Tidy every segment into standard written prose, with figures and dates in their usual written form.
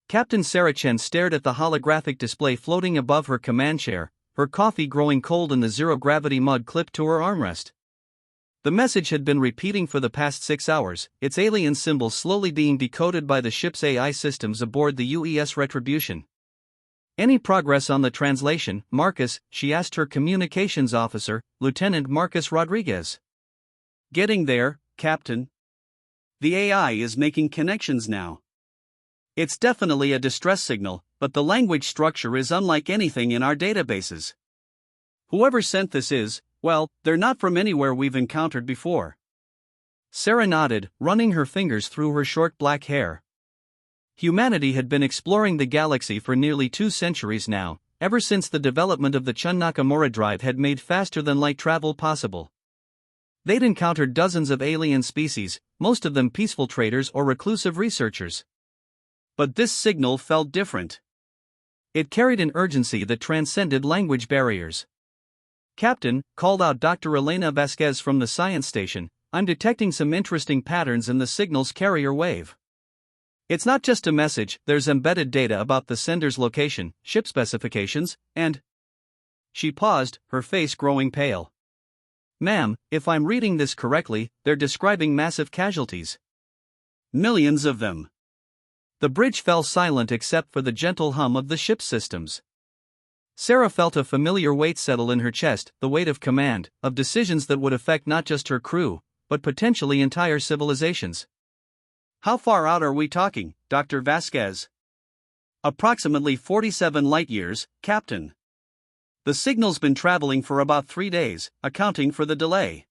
Captain Sarah Chen stared at the holographic display floating above her command chair, her coffee growing cold and the zero-gravity mug clipped to her armrest. The message had been repeating for the past 6 hours, its alien symbol slowly being decoded by the ship's AI systems aboard the UES Retribution. Any progress on the translation, Marcus? She asked her communications officer, Lieutenant Marcus Rodriguez. Getting there, Captain. The AI is making connections now. It's definitely a distress signal, but the language structure is unlike anything in our databases. Whoever sent this is, well, they're not from anywhere we've encountered before. Sarah nodded, running her fingers through her short black hair. Humanity had been exploring the galaxy for nearly 2 centuries now, ever since the development of the Chun Nakamura drive had made faster-than-light travel possible. They'd encountered dozens of alien species, most of them peaceful traders or reclusive researchers. But this signal felt different. It carried an urgency that transcended language barriers. "Captain," called out Dr. Elena Vasquez from the science station, "I'm detecting some interesting patterns in the signal's carrier wave. It's not just a message, there's embedded data about the sender's location, ship specifications, and..." She paused, her face growing pale. "Ma'am, if I'm reading this correctly, they're describing massive casualties. Millions of them." The bridge fell silent except for the gentle hum of the ship's systems. Sarah felt a familiar weight settle in her chest, the weight of command, of decisions that would affect not just her crew, but potentially entire civilizations. "How far out are we talking, Dr. Vasquez?" "Approximately 47 light-years, Captain. The signal's been traveling for about 3 days, accounting for the delay."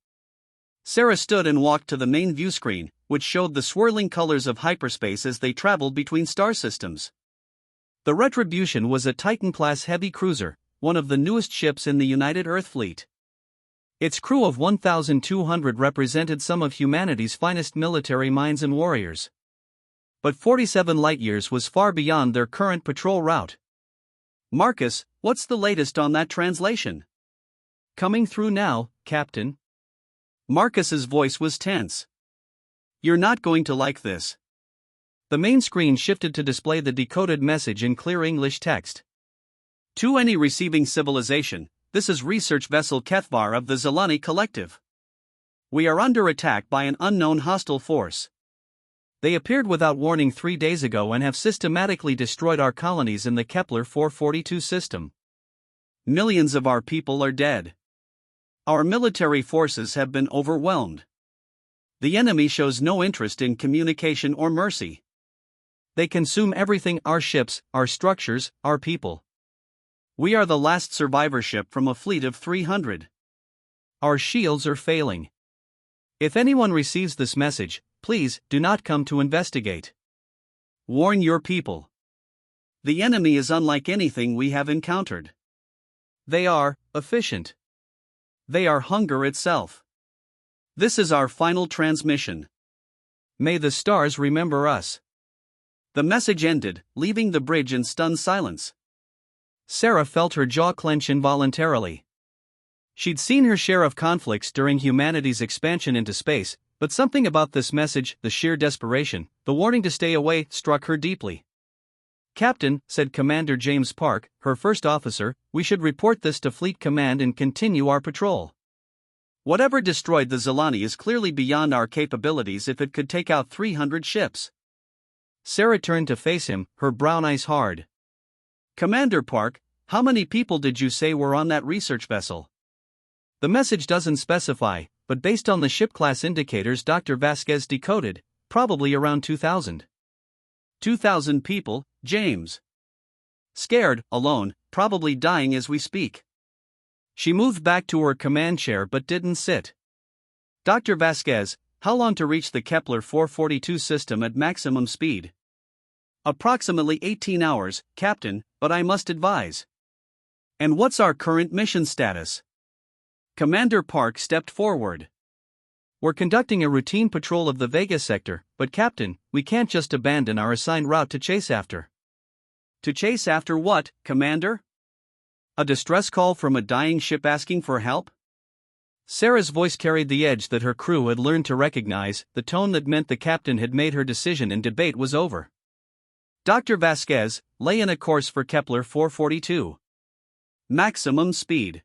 Sarah stood and walked to the main view screen, which showed the swirling colors of hyperspace as they traveled between star systems. The Retribution was a Titan-class heavy cruiser, one of the newest ships in the United Earth Fleet. Its crew of 1,200 represented some of humanity's finest military minds and warriors. But 47 light-years was far beyond their current patrol route. "Marcus, what's the latest on that translation?" "Coming through now, Captain." Marcus's voice was tense. "You're not going to like this." The main screen shifted to display the decoded message in clear English text. "To any receiving civilization, this is research vessel Ketvar of the Zelani Collective. We are under attack by an unknown hostile force. They appeared without warning 3 days ago and have systematically destroyed our colonies in the Kepler 442 system. Millions of our people are dead. Our military forces have been overwhelmed. The enemy shows no interest in communication or mercy. They consume everything: our ships, our structures, our people. We are the last survivor ship from a fleet of 300. Our shields are failing. If anyone receives this message, please do not come to investigate. Warn your people. The enemy is unlike anything we have encountered. They are efficient. They are hunger itself. This is our final transmission. May the stars remember us." The message ended, leaving the bridge in stunned silence. Sarah felt her jaw clench involuntarily. She'd seen her share of conflicts during humanity's expansion into space, but something about this message, the sheer desperation, the warning to stay away, struck her deeply. "Captain," said Commander James Park, her first officer, "we should report this to Fleet Command and continue our patrol. Whatever destroyed the Zelani is clearly beyond our capabilities if it could take out 300 ships." Sarah turned to face him, her brown eyes hard. "Commander Park, how many people did you say were on that research vessel?" "The message doesn't specify, but based on the ship class indicators Dr. Vasquez decoded, probably around 2,000. 2,000 people, James. Scared, alone, probably dying as we speak." She moved back to her command chair but didn't sit. "Dr. Vasquez, how long to reach the Kepler 442 system at maximum speed?" "Approximately 18 hours, Captain, but I must advise." "And what's our current mission status?" Commander Park stepped forward. "We're conducting a routine patrol of the Vega sector, but Captain, we can't just abandon our assigned route to chase after." "To chase after what, Commander? A distress call from a dying ship asking for help?" Sarah's voice carried the edge that her crew had learned to recognize, the tone that meant the captain had made her decision and debate was over. Dr. Vasquez, lay in a course for Kepler 442. Maximum speed.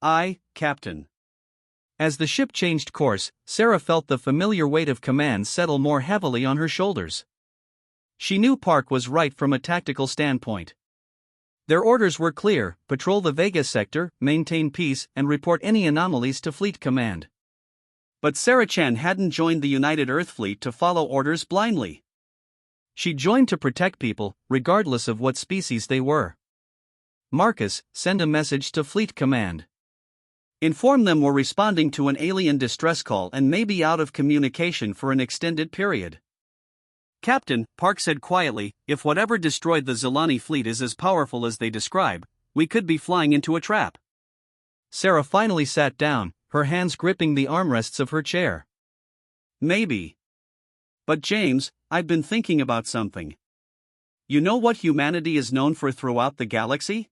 Aye, Captain. As the ship changed course, Sarah felt the familiar weight of command settle more heavily on her shoulders. She knew Park was right from a tactical standpoint. Their orders were clear: patrol the Vega sector, maintain peace, and report any anomalies to Fleet Command. But Sarah Chen hadn't joined the United Earth Fleet to follow orders blindly. She joined to protect people, regardless of what species they were. Marcus, send a message to Fleet Command. Inform them we're responding to an alien distress call and may be out of communication for an extended period. Captain, Park said quietly, if whatever destroyed the Zilani fleet is as powerful as they describe, we could be flying into a trap. Sarah finally sat down, her hands gripping the armrests of her chair. Maybe. But James, I've been thinking about something. You know what humanity is known for throughout the galaxy?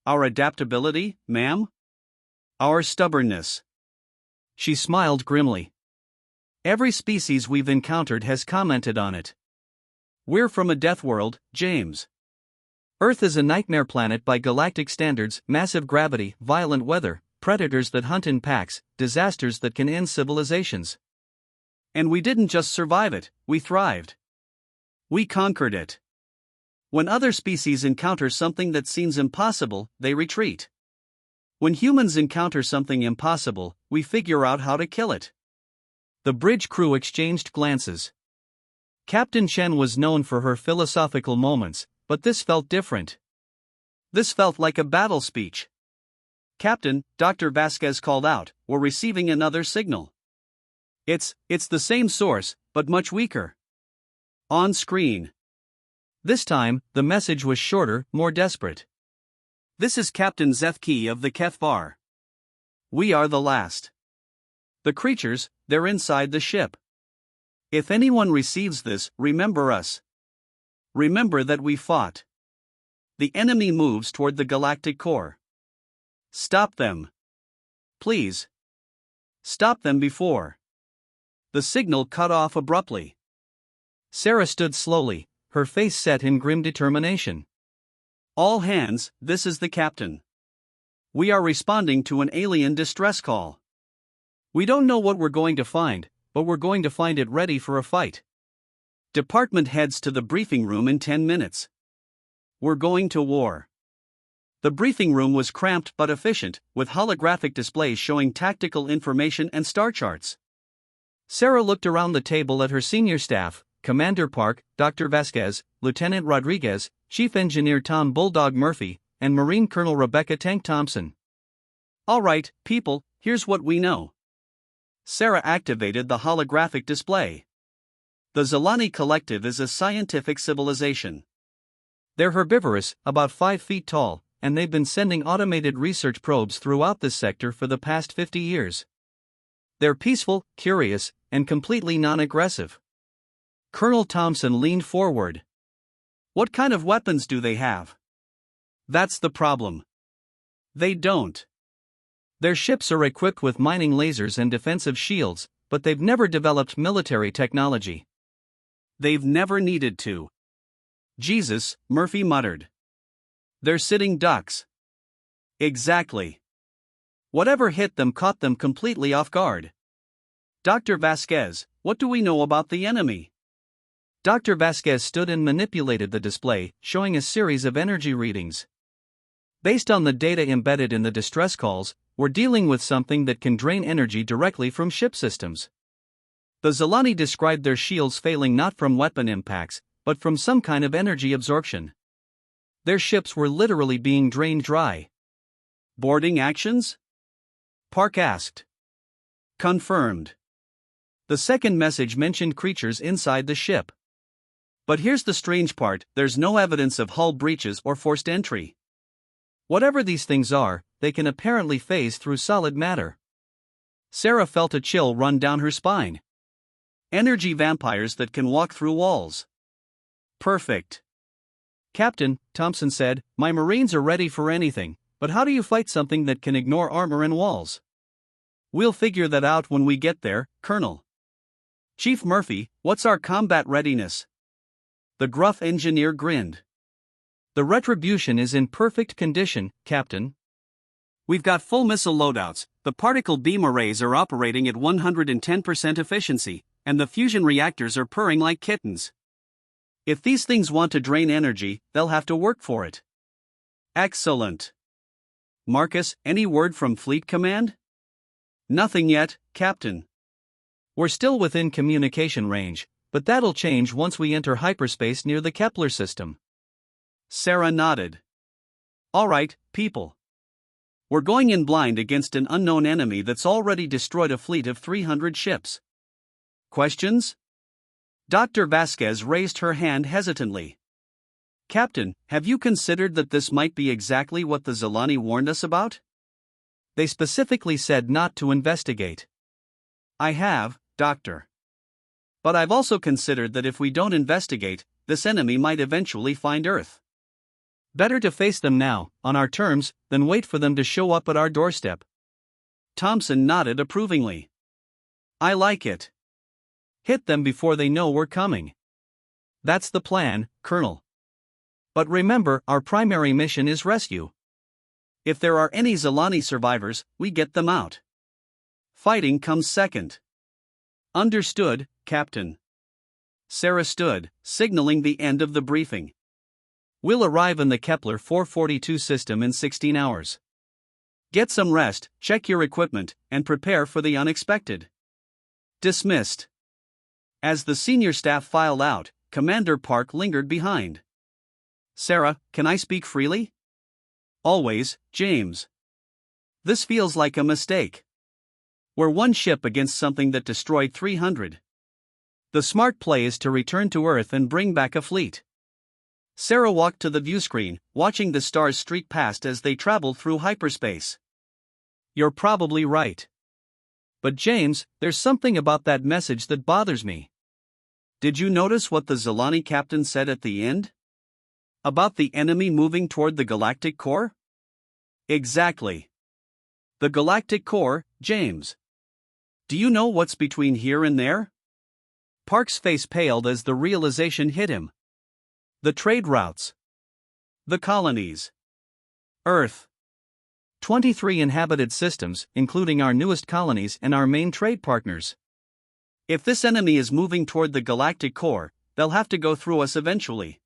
Our adaptability, ma'am? Our stubbornness. She smiled grimly. Every species we've encountered has commented on it. We're from a death world, James. Earth is a nightmare planet by galactic standards: massive gravity, violent weather, predators that hunt in packs, disasters that can end civilizations. And we didn't just survive it, we thrived. We conquered it. When other species encounter something that seems impossible, they retreat. When humans encounter something impossible, we figure out how to kill it. The bridge crew exchanged glances. Captain Chen was known for her philosophical moments, but this felt different. This felt like a battle speech. Captain, Dr. Vasquez called out, we're receiving another signal. It's the same source, but much weaker. On screen. This time, the message was shorter, more desperate. This is Captain Zethki of the Kethvar. We are the last. The creatures, they're inside the ship. If anyone receives this, remember us. Remember that we fought. The enemy moves toward the galactic core. Stop them. Please. Stop them before. The signal cut off abruptly. Sarah stood slowly, her face set in grim determination. All hands, this is the captain. We are responding to an alien distress call. We don't know what we're going to find, but we're going to find it ready for a fight. Department heads to the briefing room in 10 minutes. We're going to war. The briefing room was cramped but efficient, with holographic displays showing tactical information and star charts. Sarah looked around the table at her senior staff: Commander Park, Dr. Vasquez, Lieutenant Rodriguez, Chief Engineer Tom Bulldog Murphy, and Marine Colonel Rebecca Tank Thompson. All right, people, here's what we know. Sarah activated the holographic display. The Zilani Collective is a scientific civilization. They're herbivorous, about 5 feet tall, and they've been sending automated research probes throughout this sector for the past 50 years. They're peaceful, curious, and completely non-aggressive. Colonel Thompson leaned forward. What kind of weapons do they have? That's the problem. They don't. Their ships are equipped with mining lasers and defensive shields, but they've never developed military technology. They've never needed to. Jesus, Murphy muttered. They're sitting ducks. Exactly. Whatever hit them caught them completely off guard. Dr. Vasquez, what do we know about the enemy? Dr. Vasquez stood and manipulated the display, showing a series of energy readings. Based on the data embedded in the distress calls, we're dealing with something that can drain energy directly from ship systems. The Zilani described their shields failing not from weapon impacts, but from some kind of energy absorption. Their ships were literally being drained dry. Boarding actions? Park asked. Confirmed. The second message mentioned creatures inside the ship. But here's the strange part: there's no evidence of hull breaches or forced entry. Whatever these things are, they can apparently phase through solid matter. Sarah felt a chill run down her spine. Energy vampires that can walk through walls. Perfect. Captain, Thompson said, my Marines are ready for anything, but how do you fight something that can ignore armor and walls? We'll figure that out when we get there, Colonel. Chief Murphy, what's our combat readiness? The gruff engineer grinned. The Retribution is in perfect condition, Captain. We've got full missile loadouts, the particle beam arrays are operating at 110% efficiency, and the fusion reactors are purring like kittens. If these things want to drain energy, they'll have to work for it. Excellent. Marcus, any word from Fleet Command? Nothing yet, Captain. We're still within communication range, but that'll change once we enter hyperspace near the Kepler system. Sarah nodded. All right, people. We're going in blind against an unknown enemy that's already destroyed a fleet of 300 ships. Questions? Dr. Vasquez raised her hand hesitantly. Captain, have you considered that this might be exactly what the Zilani warned us about? They specifically said not to investigate. I have, Doctor. But I've also considered that if we don't investigate, this enemy might eventually find Earth. Better to face them now, on our terms, than wait for them to show up at our doorstep. Thompson nodded approvingly. I like it. Hit them before they know we're coming. That's the plan, Colonel. But remember, our primary mission is rescue. If there are any Zilani survivors, we get them out. Fighting comes second. Understood, Captain. Sarah stood, signaling the end of the briefing. We'll arrive in the Kepler 442 system in 16 hours. Get some rest, check your equipment, and prepare for the unexpected. Dismissed. As the senior staff filed out, Commander Park lingered behind. Sarah, can I speak freely? Always, James. This feels like a mistake. We're one ship against something that destroyed 300. The smart play is to return to Earth and bring back a fleet. Sarah walked to the viewscreen, watching the stars streak past as they traveled through hyperspace. You're probably right. But James, there's something about that message that bothers me. Did you notice what the Zilani captain said at the end? About the enemy moving toward the galactic core? Exactly. The galactic core, James. Do you know what's between here and there? Park's face paled as the realization hit him. The trade routes. The colonies. Earth. 23 inhabited systems, including our newest colonies and our main trade partners. If this enemy is moving toward the galactic core, they'll have to go through us eventually.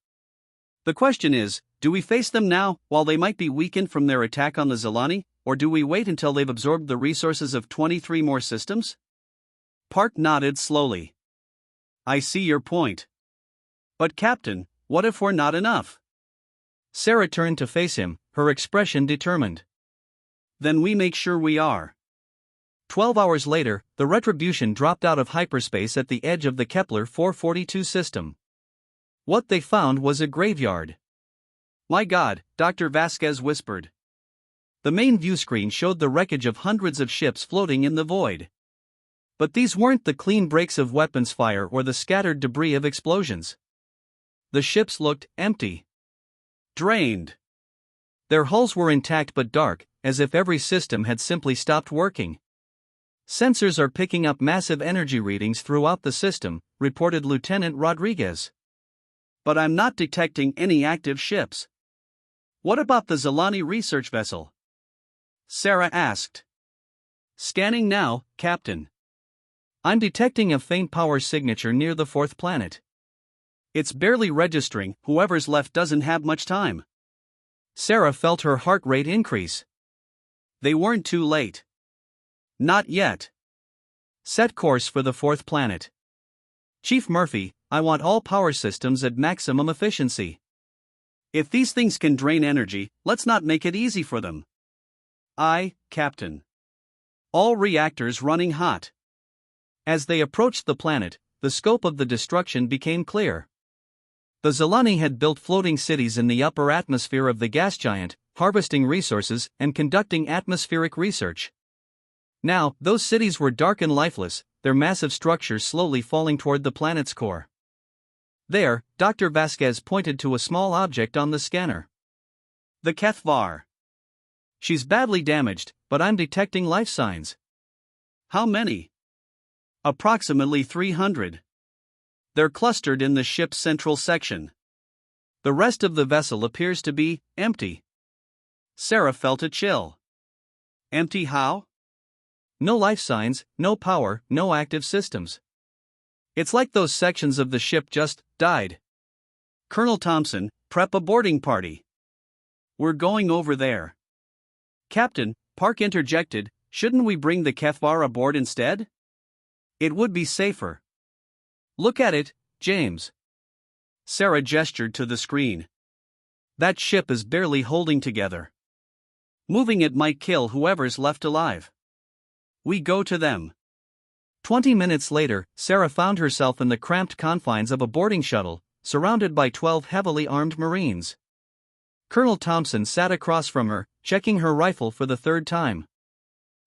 The question is, do we face them now, while they might be weakened from their attack on the Zilani, or do we wait until they've absorbed the resources of 23 more systems? Park nodded slowly. I see your point. But Captain, what if we're not enough? Sarah turned to face him, her expression determined. Then we make sure we are. 12 hours later, the Retribution dropped out of hyperspace at the edge of the Kepler 442 system. What they found was a graveyard. My God, Dr. Vasquez whispered. The main viewscreen showed the wreckage of hundreds of ships floating in the void. But these weren't the clean breaks of weapons fire or the scattered debris of explosions. The ships looked empty. Drained. Their hulls were intact but dark, as if every system had simply stopped working. Sensors are picking up massive energy readings throughout the system, reported Lieutenant Rodriguez. But I'm not detecting any active ships. What about the Zilani research vessel? Sarah asked. Scanning now, Captain. I'm detecting a faint power signature near the fourth planet. It's barely registering, whoever's left doesn't have much time. Sarah felt her heart rate increase. They weren't too late. Not yet. Set course for the fourth planet. Chief Murphy, I want all power systems at maximum efficiency. If these things can drain energy, let's not make it easy for them. Aye, Captain. All reactors running hot. As they approached the planet, the scope of the destruction became clear. The Zilani had built floating cities in the upper atmosphere of the gas giant, harvesting resources and conducting atmospheric research. Now, those cities were dark and lifeless, their massive structures slowly falling toward the planet's core. There, Dr. Vasquez pointed to a small object on the scanner. The Kethvar. She's badly damaged, but I'm detecting life signs. How many? Approximately 300. They're clustered in the ship's central section. The rest of the vessel appears to be empty. Sarah felt a chill. Empty how? No life signs, no power, no active systems. It's like those sections of the ship just died. Colonel Thompson, prep a boarding party. We're going over there. Captain, Park interjected, shouldn't we bring the HFY aboard instead? It would be safer. Look at it, James. Sarah gestured to the screen. That ship is barely holding together. Moving it might kill whoever's left alive. We go to them. 20 minutes later, Sarah found herself in the cramped confines of a boarding shuttle, surrounded by 12 heavily armed Marines. Colonel Thompson sat across from her, checking her rifle for the third time.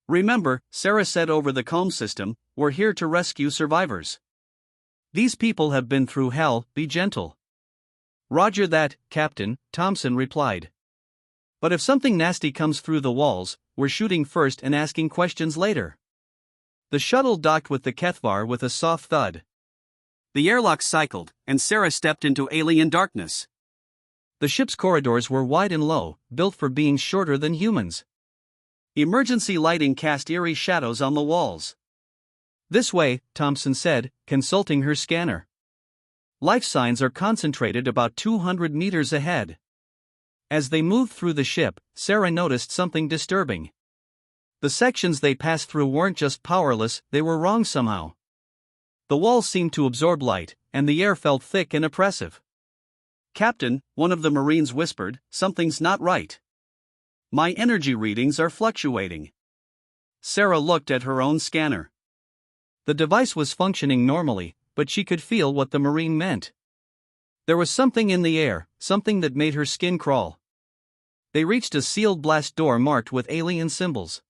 Remember, Sarah said over the comm system, we're here to rescue survivors. These people have been through hell, be gentle. Roger that, Captain, Thompson replied. But if something nasty comes through the walls, we're shooting first and asking questions later. The shuttle docked with the HFY with a soft thud. The airlock cycled, and Sarah stepped into alien darkness. The ship's corridors were wide and low, built for being shorter than humans. Emergency lighting cast eerie shadows on the walls. This way, Thompson said, consulting her scanner. Life signs are concentrated about 200 meters ahead. As they moved through the ship, Sarah noticed something disturbing. The sections they passed through weren't just powerless, they were wrong somehow. The walls seemed to absorb light, and the air felt thick and oppressive. Captain, one of the Marines whispered, something's not right. My energy readings are fluctuating. Sarah looked at her own scanner. The device was functioning normally, but she could feel what the Marine meant. There was something in the air, something that made her skin crawl. They reached a sealed blast door marked with alien symbols.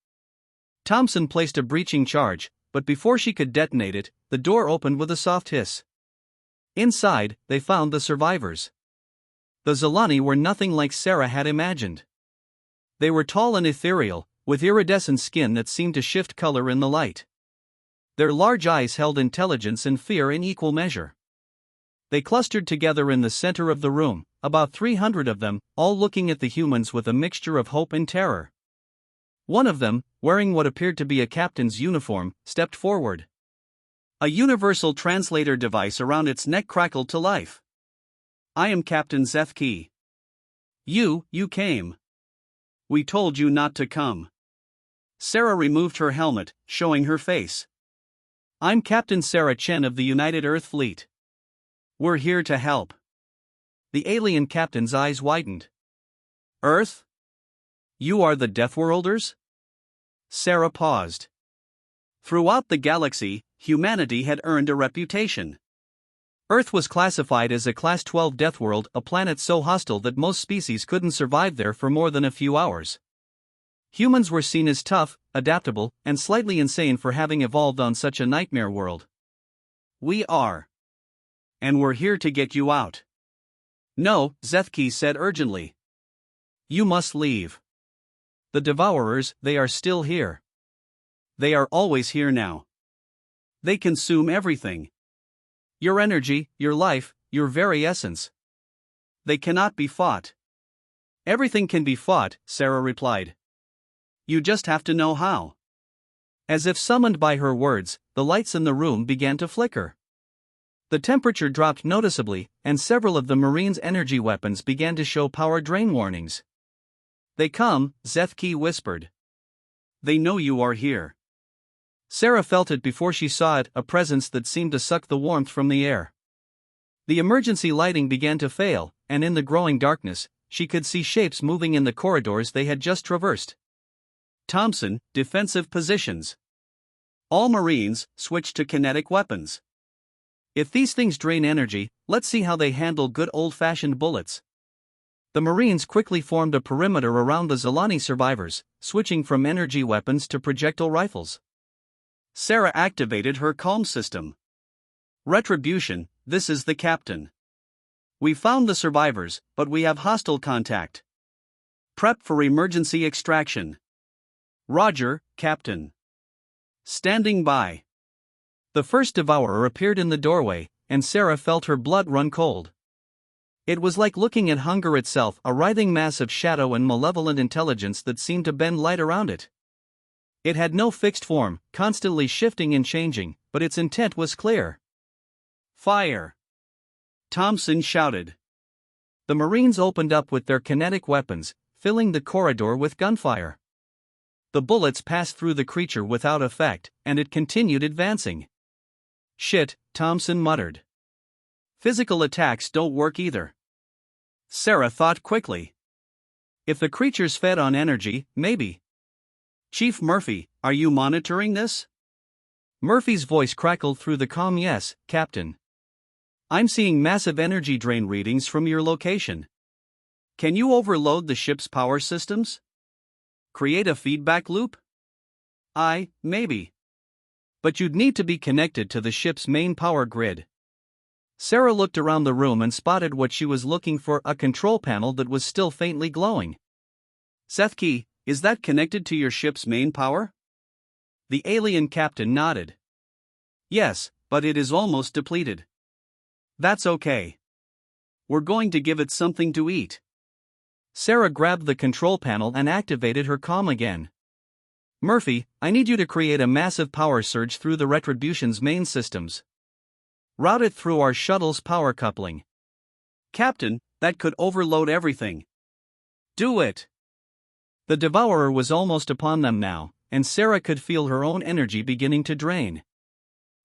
Thompson placed a breaching charge, but before she could detonate it, the door opened with a soft hiss. Inside, they found the survivors. The Zolani were nothing like Sarah had imagined. They were tall and ethereal, with iridescent skin that seemed to shift color in the light. Their large eyes held intelligence and fear in equal measure. They clustered together in the center of the room, about 300 of them, all looking at the humans with a mixture of hope and terror. One of them, wearing what appeared to be a captain's uniform, stepped forward. A universal translator device around its neck crackled to life. I am Captain Zethki. You came. We told you not to come. Sarah removed her helmet, showing her face. I'm Captain Sarah Chen of the United Earth Fleet. We're here to help. The alien captain's eyes widened. Earth? You are the Deathworlders? Sarah paused. Throughout the galaxy, humanity had earned a reputation. Earth was classified as a Class 12 Deathworld, a planet so hostile that most species couldn't survive there for more than a few hours. Humans were seen as tough, adaptable, and slightly insane for having evolved on such a nightmare world. We are. And we're here to get you out. No, Zethki said urgently. You must leave. The Devourers, they are still here. They are always here now. They consume everything. Your energy, your life, your very essence. They cannot be fought. Everything can be fought, Sarah replied. You just have to know how. As if summoned by her words, the lights in the room began to flicker. The temperature dropped noticeably, and several of the Marines' energy weapons began to show power drain warnings. They come, Zethki whispered. They know you are here. Sarah felt it before she saw it, a presence that seemed to suck the warmth from the air. The emergency lighting began to fail, and in the growing darkness, she could see shapes moving in the corridors they had just traversed. Thompson, defensive positions. All Marines, switch to kinetic weapons. If these things drain energy, let's see how they handle good old-fashioned bullets. The Marines quickly formed a perimeter around the Zolani survivors, switching from energy weapons to projectile rifles. Sarah activated her comm system. Retribution, this is the captain. We found the survivors, but we have hostile contact. Prep for emergency extraction. Roger, Captain. Standing by. The first devourer appeared in the doorway, and Sarah felt her blood run cold. It was like looking at hunger itself, a writhing mass of shadow and malevolent intelligence that seemed to bend light around it. It had no fixed form, constantly shifting and changing, but its intent was clear. Fire! Thompson shouted. The Marines opened up with their kinetic weapons, filling the corridor with gunfire. The bullets passed through the creature without effect, and it continued advancing. Shit, Thompson muttered. Physical attacks don't work either. Sarah thought quickly. If the creature's fed on energy, maybe. Chief Murphy, are you monitoring this? Murphy's voice crackled through the comm. Yes, Captain. I'm seeing massive energy drain readings from your location. Can you overload the ship's power systems? Create a feedback loop? Maybe. But you'd need to be connected to the ship's main power grid. Sarah looked around the room and spotted what she was looking for, a control panel that was still faintly glowing. Sethki, is that connected to your ship's main power? The alien captain nodded. Yes, but it is almost depleted. That's okay. We're going to give it something to eat. Sarah grabbed the control panel and activated her comm again. Murphy, I need you to create a massive power surge through the Retribution's main systems. Route it through our shuttle's power coupling. Captain, that could overload everything. Do it. The Devourer was almost upon them now, and Sarah could feel her own energy beginning to drain.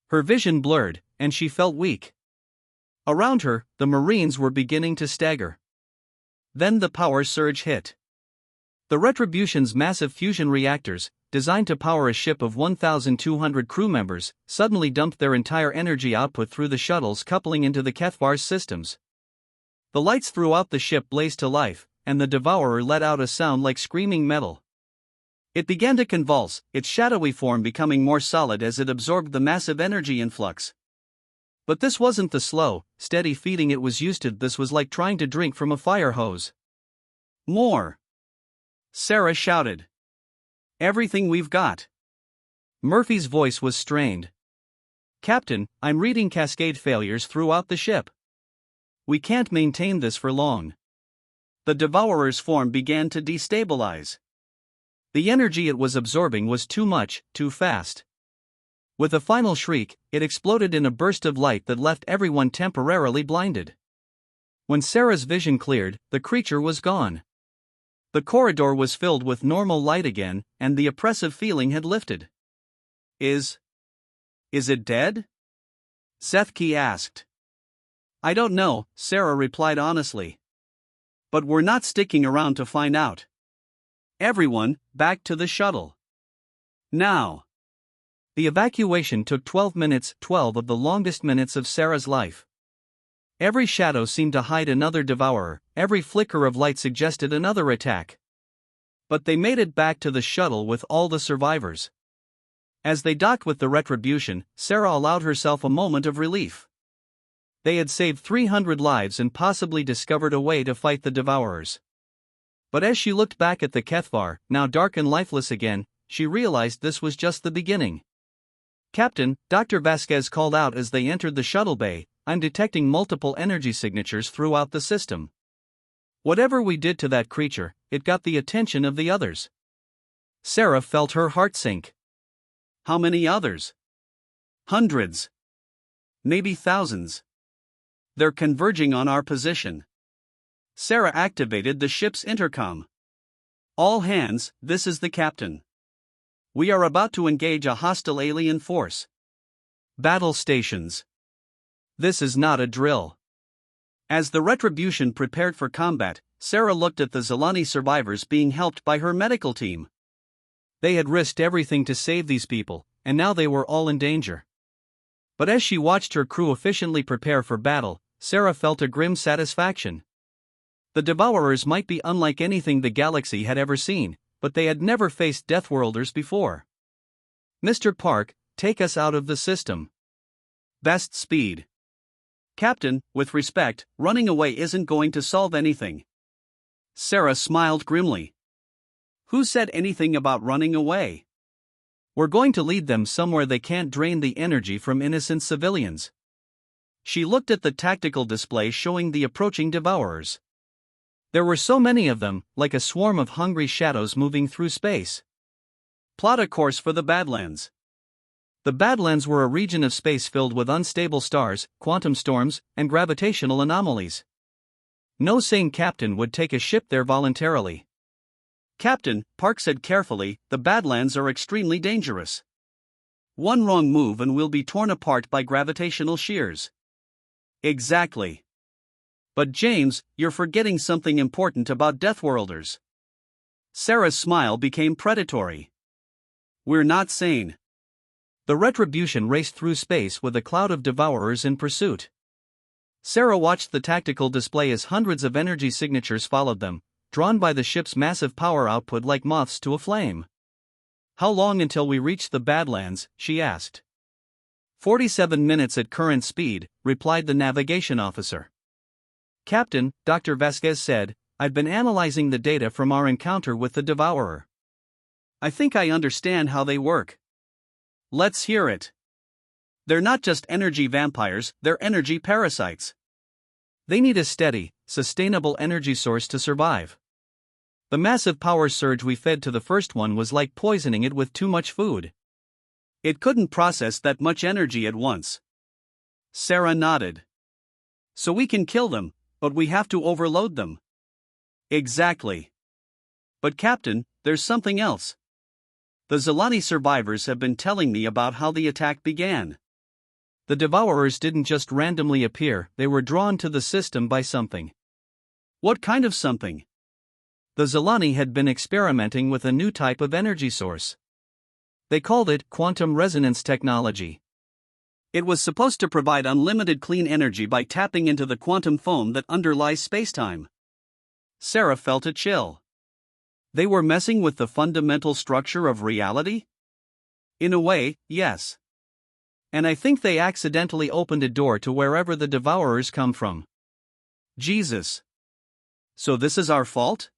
Her vision blurred, and she felt weak. Around her, the Marines were beginning to stagger. Then the power surge hit. The Retribution's massive fusion reactors, designed to power a ship of 1,200 crew members, suddenly dumped their entire energy output through the shuttle's coupling into the HFY's systems. The lights throughout the ship blazed to life, and the Devourer let out a sound like screaming metal. It began to convulse, its shadowy form becoming more solid as it absorbed the massive energy influx. But this wasn't the slow, steady feeding it was used to. This was like trying to drink from a fire hose. More! Sarah shouted. Everything we've got. Murphy's voice was strained. Captain, I'm reading cascade failures throughout the ship. We can't maintain this for long. The Devourer's form began to destabilize. The energy it was absorbing was too much, too fast. With a final shriek, it exploded in a burst of light that left everyone temporarily blinded. When Sarah's vision cleared, the creature was gone. The corridor was filled with normal light again, and the oppressive feeling had lifted. Is it dead? Sethki asked. I don't know, Sarah replied honestly. But we're not sticking around to find out. Everyone, back to the shuttle. Now. The evacuation took 12 minutes, 12 of the longest minutes of Sarah's life. Every shadow seemed to hide another Devourer, every flicker of light suggested another attack. But they made it back to the shuttle with all the survivors. As they docked with the Retribution, Sarah allowed herself a moment of relief. They had saved 300 lives and possibly discovered a way to fight the Devourers. But as she looked back at the HFY, now dark and lifeless again, she realized this was just the beginning. Captain, Dr. Vasquez called out as they entered the shuttle bay, I'm detecting multiple energy signatures throughout the system. Whatever we did to that creature, it got the attention of the others. Sarah felt her heart sink. How many others? Hundreds. Maybe thousands. They're converging on our position. Sarah activated the ship's intercom. All hands, this is the captain. We are about to engage a hostile alien force. Battle stations. This is not a drill. As the Retribution prepared for combat, Sarah looked at the Zalani survivors being helped by her medical team. They had risked everything to save these people, and now they were all in danger. But as she watched her crew efficiently prepare for battle, Sarah felt a grim satisfaction. The Devourers might be unlike anything the galaxy had ever seen, but they had never faced Deathworlders before. Mr. Park, take us out of the system. Best speed. Captain, with respect, running away isn't going to solve anything. Sarah smiled grimly. Who said anything about running away? We're going to lead them somewhere they can't drain the energy from innocent civilians. She looked at the tactical display showing the approaching devourers. There were so many of them, like a swarm of hungry shadows moving through space. Plot a course for the Badlands. The Badlands were a region of space filled with unstable stars, quantum storms, and gravitational anomalies. No sane captain would take a ship there voluntarily. Captain, Park said carefully, the Badlands are extremely dangerous. One wrong move and we'll be torn apart by gravitational shears. Exactly. But James, you're forgetting something important about Deathworlders. Sarah's smile became predatory. We're not sane. The Retribution raced through space with a cloud of devourers in pursuit. Sarah watched the tactical display as hundreds of energy signatures followed them, drawn by the ship's massive power output like moths to a flame. How long until we reach the Badlands? She asked. 47 minutes at current speed, replied the navigation officer. Captain, Dr. Vasquez said, I've been analyzing the data from our encounter with the Devourer. I think I understand how they work. Let's hear it. They're not just energy vampires, they're energy parasites. They need a steady, sustainable energy source to survive. The massive power surge we fed to the first one was like poisoning it with too much food. It couldn't process that much energy at once. Sarah nodded. So we can kill them, but we have to overload them. Exactly. But Captain, there's something else. The Zelani survivors have been telling me about how the attack began. The Devourers didn't just randomly appear, they were drawn to the system by something. What kind of something? The Zelani had been experimenting with a new type of energy source. They called it quantum resonance technology. It was supposed to provide unlimited clean energy by tapping into the quantum foam that underlies spacetime. Sarah felt a chill. They were messing with the fundamental structure of reality? In a way, yes. And I think they accidentally opened a door to wherever the Devourers come from. Jesus. So this is our fault?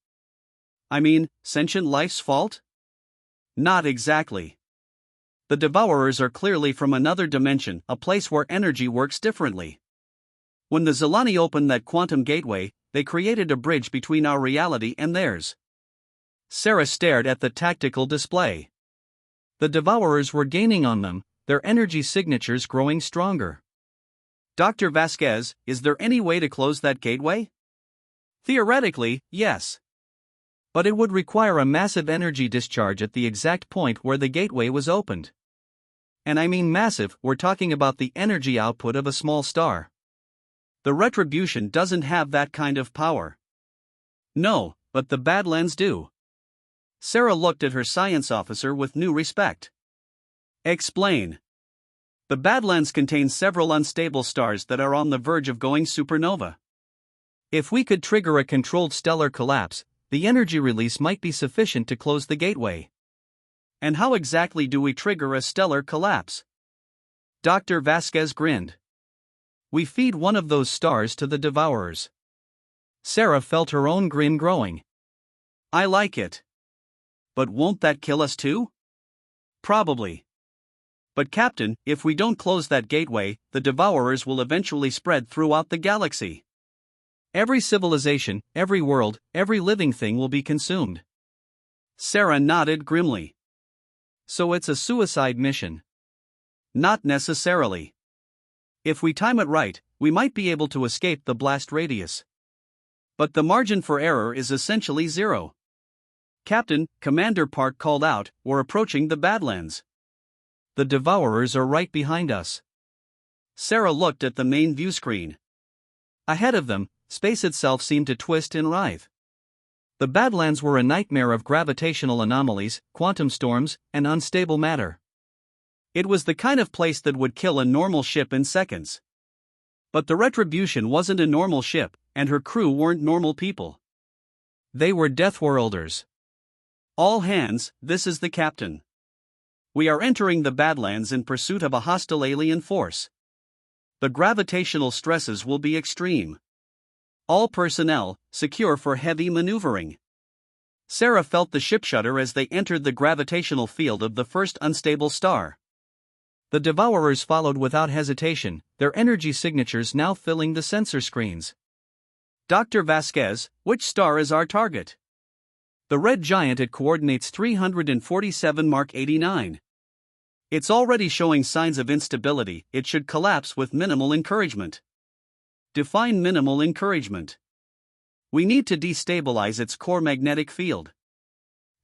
I mean, sentient life's fault? Not exactly. The Devourers are clearly from another dimension, a place where energy works differently. When the Zelani opened that quantum gateway, they created a bridge between our reality and theirs. Sarah stared at the tactical display. The Devourers were gaining on them, their energy signatures growing stronger. Dr. Vasquez, is there any way to close that gateway? Theoretically, yes. But it would require a massive energy discharge at the exact point where the gateway was opened. And I mean massive, we're talking about the energy output of a small star. The Retribution doesn't have that kind of power. No, but the Badlands do. Sarah looked at her science officer with new respect. Explain. The Badlands contain several unstable stars that are on the verge of going supernova. If we could trigger a controlled stellar collapse, the energy release might be sufficient to close the gateway. And how exactly do we trigger a stellar collapse? Dr. Vasquez grinned. We feed one of those stars to the Devourers. Sarah felt her own grin growing. I like it. But won't that kill us too? Probably. But Captain, if we don't close that gateway, the Devourers will eventually spread throughout the galaxy. Every civilization, every world, every living thing will be consumed. Sarah nodded grimly. So it's a suicide mission. Not necessarily. If we time it right, we might be able to escape the blast radius. But the margin for error is essentially zero. Captain, Commander Park called out, we're approaching the Badlands. The Devourers are right behind us. Sarah looked at the main view screen. Ahead of them, space itself seemed to twist and writhe. The Badlands were a nightmare of gravitational anomalies, quantum storms, and unstable matter. It was the kind of place that would kill a normal ship in seconds. But the Retribution wasn't a normal ship, and her crew weren't normal people. They were Deathworlders. All hands, this is the captain. We are entering the Badlands in pursuit of a hostile alien force. The gravitational stresses will be extreme. All personnel, secure for heavy maneuvering. Sarah felt the ship shudder as they entered the gravitational field of the first unstable star. The Devourers followed without hesitation, their energy signatures now filling the sensor screens. Dr. Vasquez, which star is our target? The red giant at coordinates 347 Mark 89. It's already showing signs of instability, it should collapse with minimal encouragement. Define minimal encouragement. We need to destabilize its core magnetic field.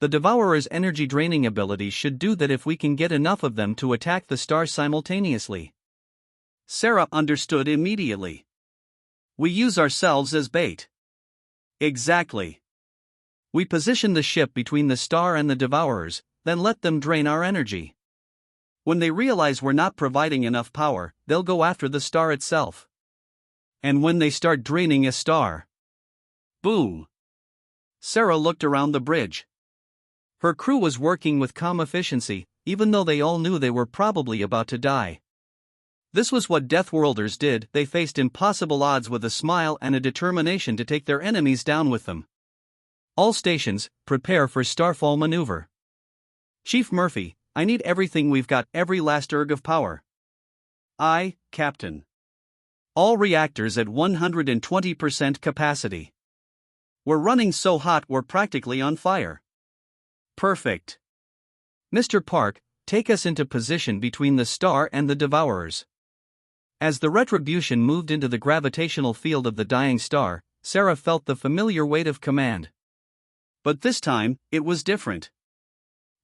The Devourer's energy draining ability should do that if we can get enough of them to attack the star simultaneously. Sarah understood immediately. We use ourselves as bait. Exactly. We position the ship between the star and the Devourers, then let them drain our energy. When they realize we're not providing enough power, they'll go after the star itself. And when they start draining a star, boom! Sarah looked around the bridge. Her crew was working with calm efficiency, even though they all knew they were probably about to die. This was what Deathworlders did, they faced impossible odds with a smile and a determination to take their enemies down with them. All stations, prepare for Starfall maneuver. Chief Murphy, I need everything we've got, every last erg of power. Aye, Captain. All reactors at 120% capacity. We're running so hot we're practically on fire. Perfect. Mr. Park, take us into position between the star and the Devourers. As the Retribution moved into the gravitational field of the dying star, Sarah felt the familiar weight of command. But this time, it was different.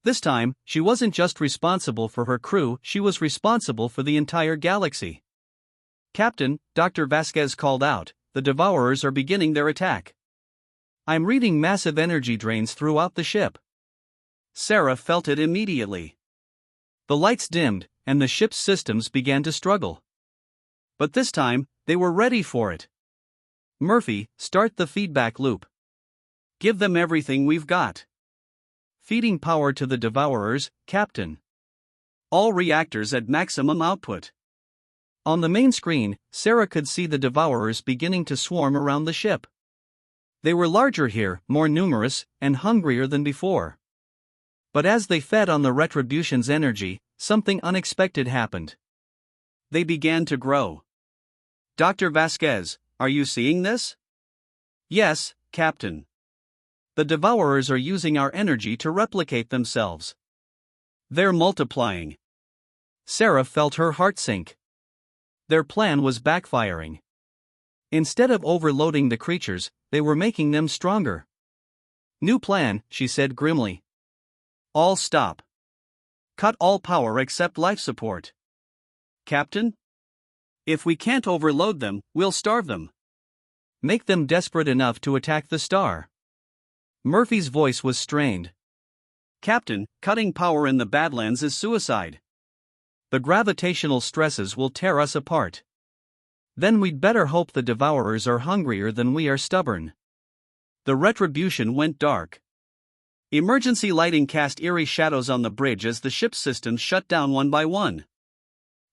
This time, she wasn't just responsible for her crew, she was responsible for the entire galaxy. Captain, Dr. Vasquez called out, the Devourers are beginning their attack. I'm reading massive energy drains throughout the ship. Sarah felt it immediately. The lights dimmed, and the ship's systems began to struggle. But this time, they were ready for it. Murphy, start the feedback loop. Give them everything we've got. Feeding power to the Devourers, Captain. All reactors at maximum output. On the main screen, Sarah could see the Devourers beginning to swarm around the ship. They were larger here, more numerous, and hungrier than before. But as they fed on the Retribution's energy, something unexpected happened. They began to grow. Dr. Vasquez, are you seeing this? Yes, Captain. The Devourers are using our energy to replicate themselves. They're multiplying. Sarah felt her heart sink. Their plan was backfiring. Instead of overloading the creatures, they were making them stronger. New plan, she said grimly. All stop. Cut all power except life support. Captain? If we can't overload them, we'll starve them. Make them desperate enough to attack the star. Murphy's voice was strained. Captain, cutting power in the Badlands is suicide. The gravitational stresses will tear us apart. Then we'd better hope the Devourers are hungrier than we are stubborn. The Retribution went dark. Emergency lighting cast eerie shadows on the bridge as the ship's systems shut down one by one.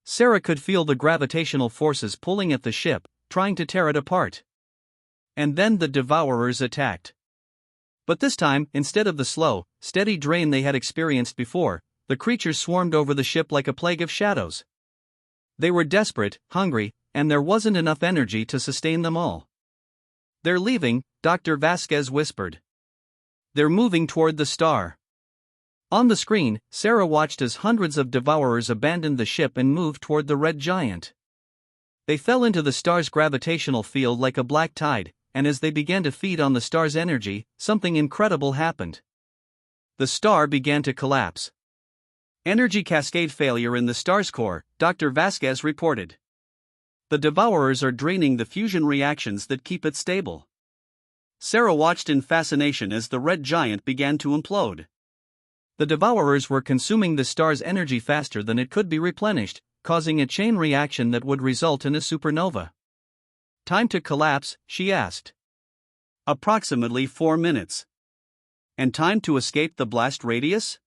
Sarah could feel the gravitational forces pulling at the ship, trying to tear it apart. And then the Devourers attacked. But this time, instead of the slow, steady drain they had experienced before, the creatures swarmed over the ship like a plague of shadows. They were desperate, hungry, and there wasn't enough energy to sustain them all. They're leaving, Dr. Vasquez whispered. They're moving toward the star. On the screen, Sarah watched as hundreds of Devourers abandoned the ship and moved toward the red giant. They fell into the star's gravitational field like a black tide, and as they began to feed on the star's energy, something incredible happened. The star began to collapse. Energy cascade failure in the star's core, Dr. Vasquez reported. The Devourers are draining the fusion reactions that keep it stable. Sarah watched in fascination as the red giant began to implode. The Devourers were consuming the star's energy faster than it could be replenished, causing a chain reaction that would result in a supernova. Time to collapse, she asked. Approximately 4 minutes. And time to escape the blast radius?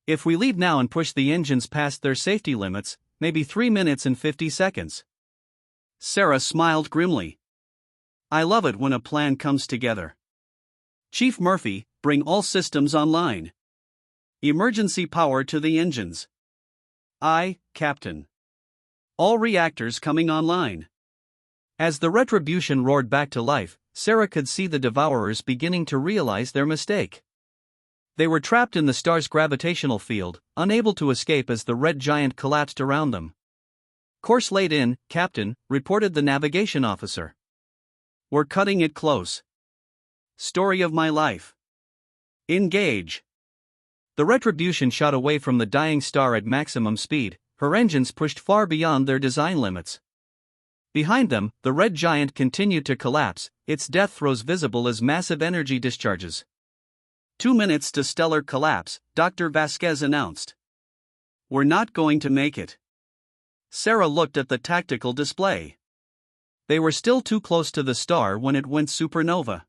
If we leave now and push the engines past their safety limits, maybe 3 minutes and 50 seconds. Sarah smiled grimly. I love it when a plan comes together. Chief Murphy, bring all systems online. Emergency power to the engines. Aye, Captain. All reactors coming online. As the Retribution roared back to life, Sarah could see the Devourers beginning to realize their mistake. They were trapped in the star's gravitational field, unable to escape as the red giant collapsed around them. "Course laid in, Captain," reported the navigation officer. "We're cutting it close. Story of my life. Engage." The Retribution shot away from the dying star at maximum speed, her engines pushed far beyond their design limits. Behind them, the red giant continued to collapse, its death throes visible as massive energy discharges. 2 minutes to stellar collapse, Dr. Vasquez announced. "We're not going to make it." Sarah looked at the tactical display. They were still too close to the star when it went supernova.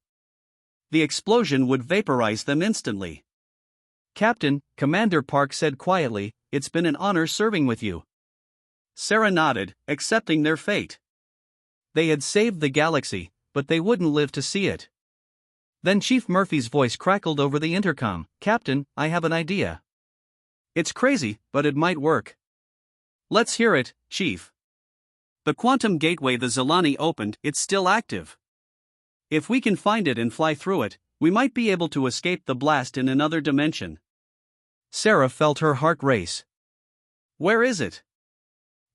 The explosion would vaporize them instantly. "Captain," Commander Park said quietly, "it's been an honor serving with you." Sarah nodded, accepting their fate. They had saved the galaxy, but they wouldn't live to see it. Then Chief Murphy's voice crackled over the intercom. "Captain, I have an idea." "It's crazy, but it might work." "Let's hear it, Chief." "The quantum gateway the Zilani opened, it's still active. If we can find it and fly through it, we might be able to escape the blast in another dimension." Sarah felt her heart race. "Where is it?"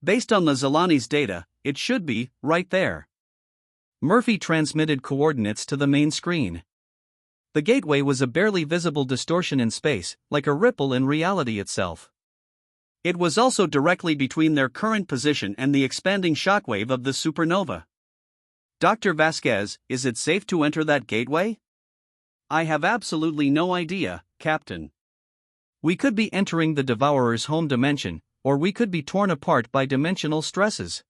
"Based on the Zilani's data, it should be right there." Murphy transmitted coordinates to the main screen. The gateway was a barely visible distortion in space, like a ripple in reality itself. It was also directly between their current position and the expanding shockwave of the supernova. "Dr. Vasquez, is it safe to enter that gateway?" "I have absolutely no idea, Captain." "We could be entering the Devourer's home dimension, or we could be torn apart by dimensional stresses."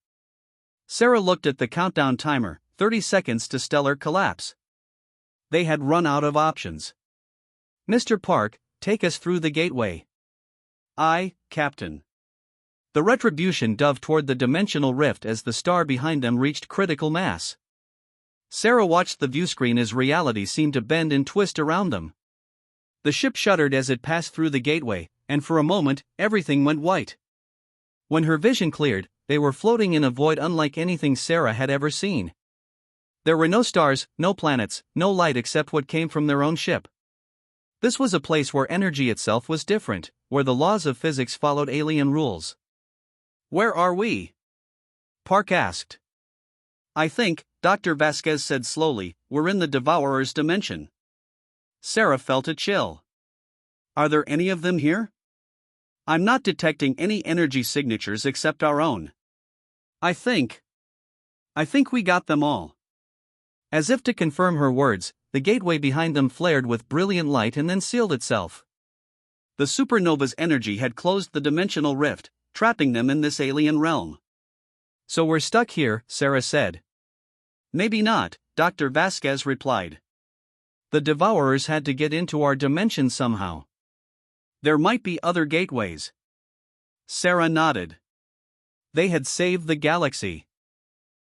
Sarah looked at the countdown timer, 30 seconds to stellar collapse. They had run out of options. "Mr. Park, take us through the gateway." "Aye, Captain." The Retribution dove toward the dimensional rift as the star behind them reached critical mass. Sarah watched the viewscreen as reality seemed to bend and twist around them. The ship shuddered as it passed through the gateway, and for a moment, everything went white. When her vision cleared, they were floating in a void unlike anything Sarah had ever seen. There were no stars, no planets, no light except what came from their own ship. This was a place where energy itself was different, where the laws of physics followed alien rules. "Where are we?" Park asked. "I think," Dr. Vasquez said slowly, "we're in the Devourer's dimension." Sarah felt a chill. "Are there any of them here?" "I'm not detecting any energy signatures except our own. I think we got them all." As if to confirm her words, the gateway behind them flared with brilliant light and then sealed itself. The supernova's energy had closed the dimensional rift, trapping them in this alien realm. "So we're stuck here," Sarah said. "Maybe not," Dr. Vasquez replied. "The Devourers had to get into our dimension somehow." "There might be other gateways." Sarah nodded. "They had saved the galaxy."